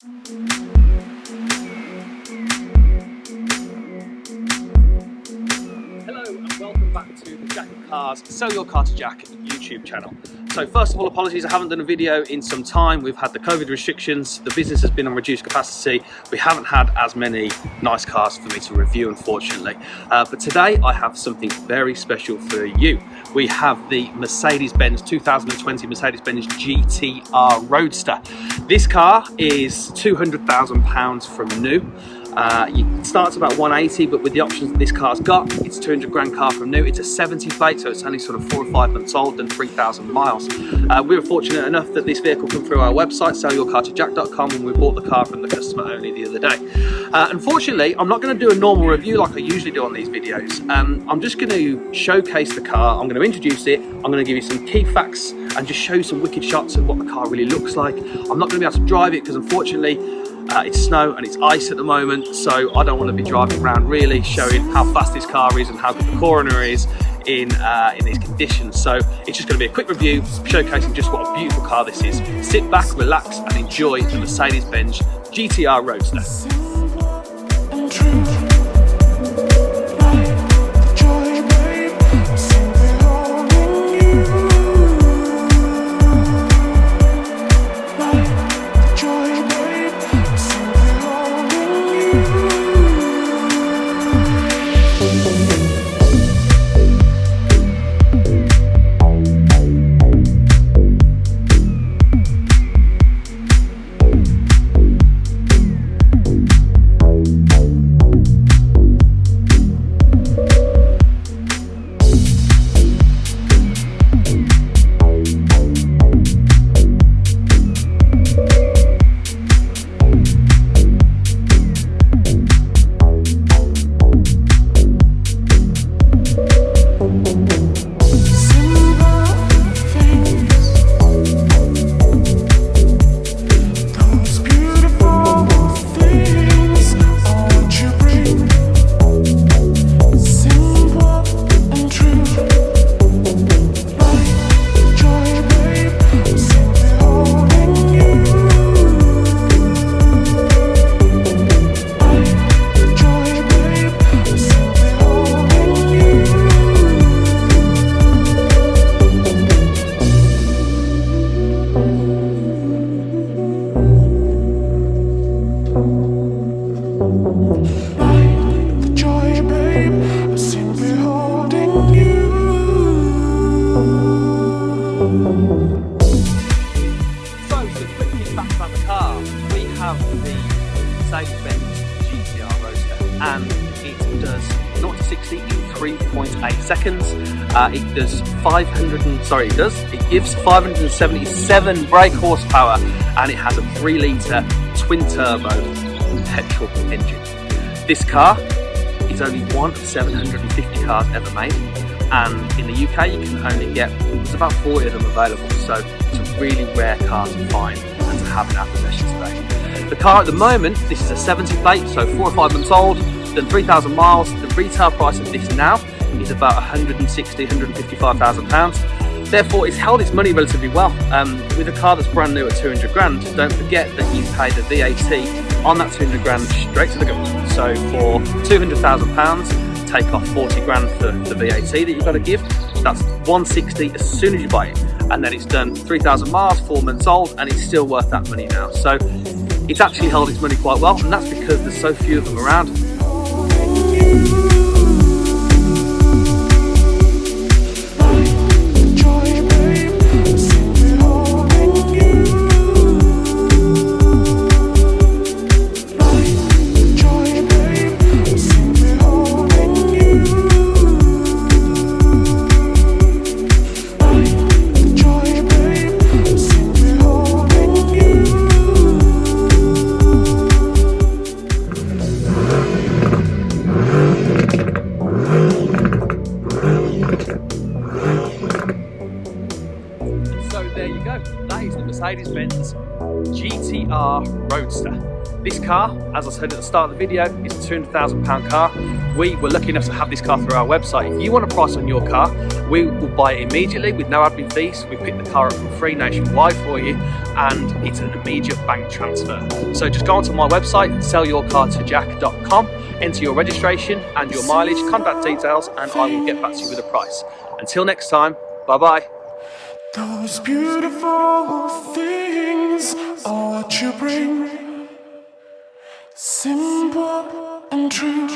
Hello and welcome back to the Jack of Cars Sell Your Car to Jack YouTube channel. So first of all, apologies, I haven't done a video in some time. We've had the COVID restrictions, the business has been on reduced capacity. We haven't had as many nice cars for me to review, unfortunately. But today I have something very special for you. We have the Mercedes 2020 Mercedes GTR Roadster. This car is £200,000 from new. It starts about 180, but with the options that this car's got, it's 200 grand car from new. It's a 70 plate, so it's only sort of 4 or 5 months old and 3,000 miles. We were fortunate enough that this vehicle came through our website, sellyourcartojack.com, and we bought the car from the customer only the other day. Unfortunately, I'm not going to do a normal review like I usually do on these videos. I'm just going to showcase the car, I'm going to introduce it, I'm going to give you some key facts and just show you some wicked shots of what the car really looks like. I'm not going to be able to drive it because unfortunately it's snow and it's ice at the moment, so I don't want to be driving around really showing how fast this car is and how good the coroner is in these conditions. So it's just going to be a quick review showcasing just what a beautiful car this is. Sit back, relax and enjoy the Mercedes-Benz GTR Roadster. The Mercedes-Benz GTR Roadster, and it does 0 to 60 in 3.8 seconds. It gives 577 brake horsepower, and it has a 3-litre twin-turbo petrol engine. This car is only one of 750 cars ever made, and in the UK you can only get, there's about 40 of them available, so it's a really rare car to find and to have in our possession today. The car at the moment, this is a 70 plate, so 4 or 5 months old, done 3,000 miles. The retail price of this now is about £155,000. Therefore, it's held its money relatively well. With a car that's brand new at 200 grand, don't forget that you pay the VAT on that 200 grand straight to the government. So for £200,000, take off 40 grand for the VAT that you've got to give. That's 160 as soon as you buy it. And then it's done 3,000 miles, 4 months old, and it's still worth that money now. So it's actually held its money quite well, and that's because there's so few of them around. Roadster. This car, as I said at the start of the video, is a £200,000 car. We were lucky enough to have this car through our website. If you want a price on your car, we will buy it immediately with no admin fees. We pick the car up for free nationwide for you, and it's an immediate bank transfer. So just go onto my website, sellyourcartojack.com, enter your registration and your mileage, contact details, and I will get back to you with a price. Until next time, bye-bye. Those beautiful things are what you bring, simple and true.